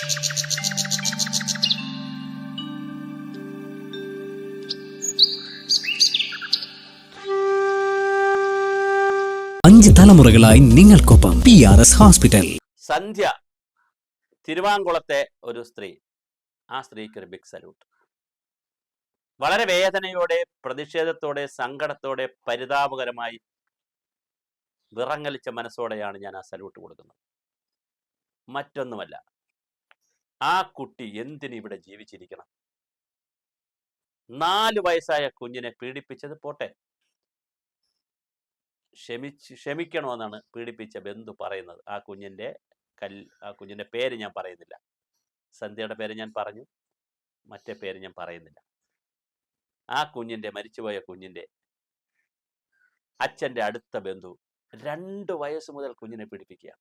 5 തലമുറകളായി നിങ്ങൾക്കൊപ്പം PRS hospital. സന്ധ്യ, തിരുവാങ്കുളത്തെ ഒരു സ്ത്രീ. ആ സ്ത്രീക്ക് ഒരു ബിഗ് സല്യൂട്ട്. വളരെ വേദനയോടെ, പ്രതിഷേധത്തോടെ, സങ്കടത്തോടെ, പരിതാപകരമായി വിറങ്ങലിച്ച മനസ്സോടെയാണ് ഞാൻ ആ സല്യൂട്ട് കൊടുക്കുന്നത്. മറ്റൊന്നുമല്ല, ആ കുട്ടി എന്തിന് ഇവിടെ ജീവിച്ചിരിക്കണം? 4 വയസ്സായ കുഞ്ഞിനെ പീഡിപ്പിച്ചത് പോട്ടെ, ക്ഷമിക്കണമെന്നാണ് പീഡിപ്പിച്ച ബന്ധു പറയുന്നത്. ആ കുഞ്ഞിന്റെ പേര് ഞാൻ പറയുന്നില്ല. സന്ധ്യയുടെ പേര് ഞാൻ പറഞ്ഞു, മറ്റേ പേര് ഞാൻ പറയുന്നില്ല. ആ മരിച്ചുപോയ കുഞ്ഞിന്റെ അച്ഛന്റെ അടുത്ത ബന്ധു 2 വയസ്സ് മുതൽ കുഞ്ഞിനെ പീഡിപ്പിക്കുക.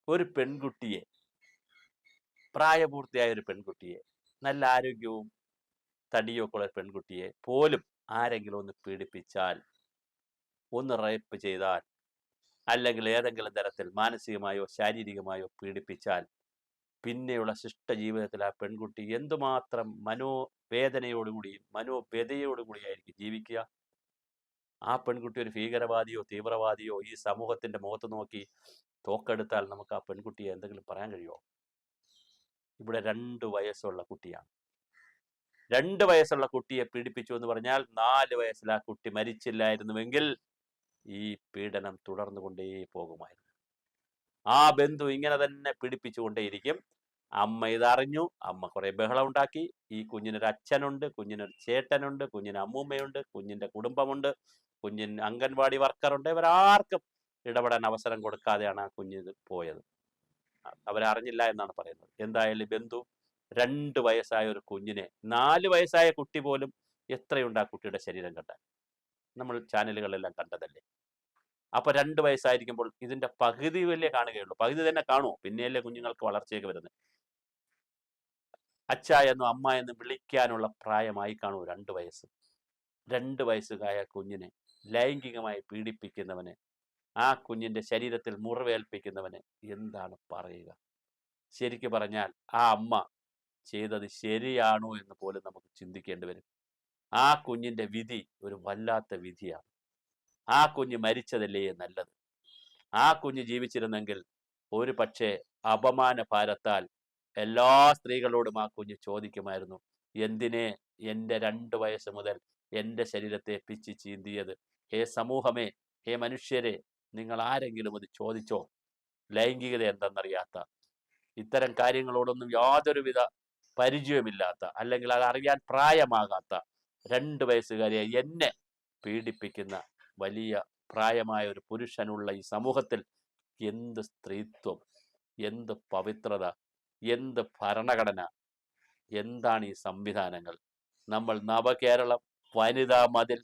ഒരു പെൺകുട്ടിയെ, പ്രായപൂർത്തിയായ ഒരു പെൺകുട്ടിയെ, നല്ല ആരോഗ്യവും തടിയൊക്കെ ഉള്ള പെൺകുട്ടിയെ പോലും ആരെങ്കിലും ഒന്ന് പീഡിപ്പിച്ചാൽ, ഒന്ന് റേപ്പ് ചെയ്താൽ, അല്ലെങ്കിൽ ഏതെങ്കിലും തരത്തിൽ മാനസികമായോ ശാരീരികമായോ പീഡിപ്പിച്ചാൽ, പിന്നെയുള്ള ശിഷ്ട ജീവിതത്തിൽ ആ പെൺകുട്ടി എന്തുമാത്രം മനോവേദനയോടുകൂടിയും മനോവ്യതയോടുകൂടിയായിരിക്കും ജീവിക്കുക. ആ പെൺകുട്ടി ഒരു ഭീകരവാദിയോ തീവ്രവാദിയോ ഈ സമൂഹത്തിന്റെ മുഖത്ത് നോക്കി തോക്കെടുത്താൽ നമുക്ക് ആ പെൺകുട്ടിയെ എന്തെങ്കിലും പറയാൻ കഴിയുമോ? ഇവിടെ 2 വയസ്സുള്ള കുട്ടിയാണ്. 2 വയസ്സുള്ള കുട്ടിയെ പീഡിപ്പിച്ചു എന്ന് പറഞ്ഞാൽ 4 വയസ്സിൽ ആ കുട്ടി മരിച്ചില്ലായിരുന്നുവെങ്കിൽ ഈ പീഡനം തുടർന്നുകൊണ്ടേ പോകുമായിരുന്നു. ആ ബന്ധു ഇങ്ങനെ തന്നെ പീഡിപ്പിച്ചുകൊണ്ടേയിരിക്കും. അമ്മ ഇതറിഞ്ഞു. അമ്മ കുറെ ബഹളം ഉണ്ടാക്കി. ഈ കുഞ്ഞിനൊരു അച്ഛനുണ്ട്, കുഞ്ഞിനൊരു ചേട്ടനുണ്ട്, കുഞ്ഞിന് അമ്മൂമ്മയുണ്ട്, കുഞ്ഞിന്റെ കുടുംബമുണ്ട്, കുഞ്ഞിന് അംഗൻവാടി വർക്കറുണ്ട്. ഇവരാർക്കും ഇടപെടാൻ അവസരം കൊടുക്കാതെയാണ് ആ കുഞ്ഞിന് പോയത്. അവരറിഞ്ഞില്ല എന്നാണ് പറയുന്നത്. എന്തായാലും ബന്ധു 2 വയസ്സായ ഒരു കുഞ്ഞിനെ, 4 വയസ്സായ കുട്ടി പോലും എത്രയുണ്ട് ആ കുട്ടിയുടെ ശരീരം കണ്ടാൽ? നമ്മൾ ചാനലുകളെല്ലാം കണ്ടതല്ലേ. അപ്പൊ 2 വയസ്സായിരിക്കുമ്പോൾ ഇതിന്റെ പകുതി വലിയ കാണുകയുള്ളൂ. പകുതി തന്നെ കാണുമോ? പിന്നെയല്ലേ കുഞ്ഞുങ്ങൾക്ക് വളർച്ചയൊക്കെ വരുന്നത്. അച്ഛ എന്നും അമ്മ എന്നും വിളിക്കാനുള്ള പ്രായമായി കാണൂ 2 വയസ്സ്. 2 വയസ്സുകായ കുഞ്ഞിനെ ലൈംഗികമായി പീഡിപ്പിക്കുന്നവന്, ആ കുഞ്ഞിന്റെ ശരീരത്തിൽ മുറിവേൽപ്പിക്കുന്നവന് എന്താണ് പറയുക? ശരിക്കു പറഞ്ഞാൽ ആ അമ്മ ചെയ്തത് ശരിയാണോ എന്ന് പോലും നമുക്ക് ചിന്തിക്കേണ്ടി വരും. ആ കുഞ്ഞിന്റെ വിധി ഒരു വല്ലാത്ത വിധിയാണ്. ആ കുഞ്ഞ് മരിച്ചതല്ലേ നല്ലത്. ആ കുഞ്ഞ് ജീവിച്ചിരുന്നെങ്കിൽ ഒരു പക്ഷേ അപമാന ഭാരത്താൽ എല്ലാ സ്ത്രീകളോടും ആ കുഞ്ഞ് ചോദിക്കുമായിരുന്നു, എന്തിനെ എൻ്റെ 2 വയസ്സ് മുതൽ എൻ്റെ ശരീരത്തെ പിച്ച് ചീന്തിയത്? ഹേ സമൂഹമേ, ഹേ മനുഷ്യരെ, നിങ്ങൾ ആരെങ്കിലും അത് ചോദിച്ചോ? ലൈംഗികത എന്തെന്നറിയാത്ത, ഇത്തരം കാര്യങ്ങളോടൊന്നും യാതൊരുവിധ പരിചയമില്ലാത്ത, അല്ലെങ്കിൽ അത് അറിയാൻ പ്രായമാകാത്ത 2 വയസ്സുകാരിയെ എന്നെ പീഡിപ്പിക്കുന്ന വലിയ പ്രായമായ ഒരു പുരുഷനുള്ള ഈ സമൂഹത്തിൽ എന്ത് സ്ത്രീത്വം, എന്ത് പവിത്രത, എന്ത് ഭരണഘടന, എന്താണ് ഈ സംവിധാനങ്ങൾ? നമ്മൾ നവകേരളം, വനിതാ മതിൽ,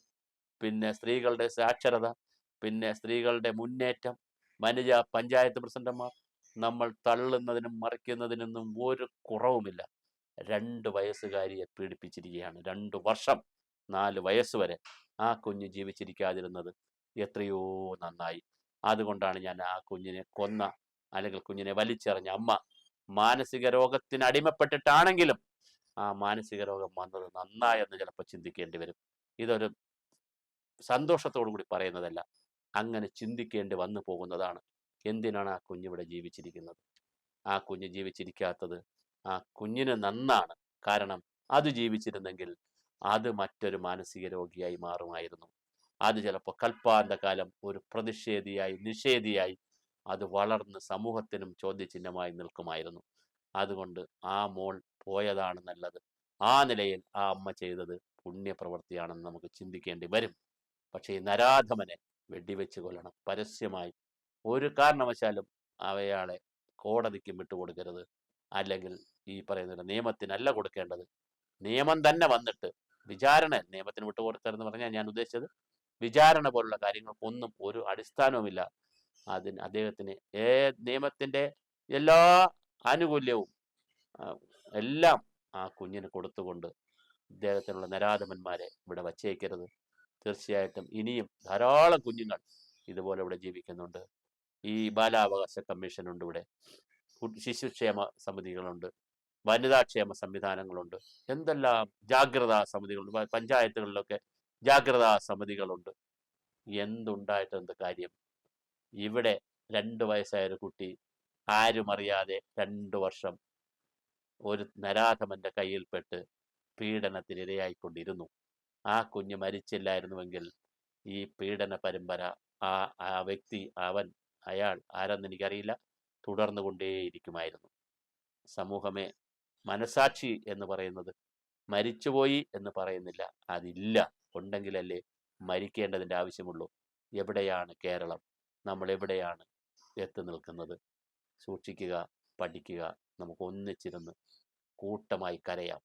പിന്നെ സ്ത്രീകളുടെ സാക്ഷരത, പിന്നെ സ്ത്രീകളുടെ മുന്നേറ്റം, വനിതാ പഞ്ചായത്ത് പ്രസിഡന്റുമാർ, നമ്മൾ തള്ളുന്നതിനും മറിക്കുന്നതിനൊന്നും ഒരു കുറവുമില്ല. 2 വയസ്സുകാരിയെ പീഡിപ്പിച്ചിരിക്കുകയാണ്. 2 വർഷം, 4 വയസ്സ് വരെ ആ കുഞ്ഞ് ജീവിച്ചിരിക്കാതിരുന്നത് എത്രയോ നന്നായി. അതുകൊണ്ടാണ് ഞാൻ ആ കുഞ്ഞിനെ കൊന്ന, അല്ലെങ്കിൽ കുഞ്ഞിനെ വലിച്ചെറിഞ്ഞ അമ്മ മാനസിക രോഗത്തിന് അടിമപ്പെട്ടിട്ടാണെങ്കിലും ആ മാനസിക രോഗം വന്നത് നന്നായെന്ന് ചിലപ്പോൾ ചിന്തിക്കേണ്ടി വരും. ഇതൊരു സന്തോഷത്തോടു കൂടി പറയുന്നതല്ല, അങ്ങനെ ചിന്തിക്കേണ്ടി വന്നു പോകുന്നതാണ്. എന്തിനാണ് ആ കുഞ്ഞിവിടെ ജീവിച്ചിരിക്കുന്നത്? ആ കുഞ്ഞ് ജീവിച്ചിരിക്കാത്തത് ആ കുഞ്ഞിന് നന്നാണ്. കാരണം അത് ജീവിച്ചിരുന്നെങ്കിൽ അത് മറ്റൊരു മാനസിക രോഗിയായി മാറുമായിരുന്നു. അത് ചിലപ്പോൾ കൽപ്പാന്തകാലം ഒരു പ്രതിഷേധിയായി, നിഷേധിയായി അത് വളർന്ന് സമൂഹത്തിനും ചോദ്യചിഹ്നമായി നിൽക്കുമായിരുന്നു. അതുകൊണ്ട് ആ മോൾ പോയതാണ് നല്ലത്. ആ നിലയിൽ ആ അമ്മ ചെയ്തത് പുണ്യപ്രവൃത്തിയാണെന്ന് നമുക്ക് ചിന്തിക്കേണ്ടി വരും. പക്ഷേ ഈ നരാധമനെ വെടിവെച്ച് കൊല്ലണം പരസ്യമായി. ഒരു കാരണവശാലും അയാളെ കോടതിക്ക് വിട്ടുകൊടുക്കരുത്. അല്ലെങ്കിൽ ഈ പറയുന്ന നിയമത്തിനല്ല കൊടുക്കേണ്ടത്. നിയമം തന്നെ വന്നിട്ട് വിചാരണ, നിയമത്തിന് വിട്ടുകൊടുക്കരുതെന്ന് പറഞ്ഞാൽ ഞാൻ ഉദ്ദേശിച്ചത് വിചാരണ പോലുള്ള കാര്യങ്ങൾക്കൊന്നും ഒരു അടിസ്ഥാനവുമില്ല. അദ്ദേഹത്തിന് നിയമത്തിന്റെ എല്ലാ ആനുകൂല്യവും എല്ലാം ആ കുഞ്ഞിന് കൊടുത്തുകൊണ്ട് ഇദ്ദേഹത്തിനുള്ള നരാധമന്മാരെ ഇവിടെ വച്ചേക്കരുത്. തീർച്ചയായിട്ടും ഇനിയും ധാരാളം കുഞ്ഞുങ്ങൾ ഇതുപോലെ ഇവിടെ ജീവിക്കുന്നുണ്ട്. ഈ ബാലാവകാശ കമ്മീഷൻ ഉണ്ട് ഇവിടെ. ശിശുക്ഷേമ സമിതികളുണ്ട്, വനിതാക്ഷേമ സംവിധാനങ്ങളുണ്ട്, എന്തെല്ലാം ജാഗ്രതാ സമിതികളുണ്ട്. പഞ്ചായത്തുകളിലൊക്കെ ജാഗ്രതാ സമിതികളുണ്ട്. എന്തുണ്ടായിട്ടെന്ത് കാര്യം? ഇവിടെ 2 വയസ്സായൊരു കുട്ടി ആരും അറിയാതെ 2 വർഷം ഒരു നരാധമന്റെ കയ്യിൽപ്പെട്ട് പീഡനത്തിനിരയായിക്കൊണ്ടിരുന്നു. ആ കുഞ്ഞ് മരിച്ചില്ലായിരുന്നുവെങ്കിൽ ഈ പീഡന പരമ്പര ആ ആ വ്യക്തി അയാൾ ആരെന്ന് എനിക്കറിയില്ല, തുടർന്നു കൊണ്ടേയിരിക്കുമായിരുന്നു. സമൂഹമേ, മനസാക്ഷി എന്ന് പറയുന്നത് മരിച്ചുപോയി എന്ന് പറയുന്നില്ല, അതില്ല. ഉണ്ടെങ്കിലല്ലേ മരിക്കേണ്ടതിൻ്റെ ആവശ്യമുള്ളൂ. എവിടെയാണ് കേരളം? നമ്മൾ എവിടെയാണ് എത്തി നിൽക്കുന്നത്? സൂക്ഷിക്കുക, പഠിക്കുക. നമുക്ക് ഒന്നിച്ചിരുന്ന് കൂട്ടമായി കരയാം.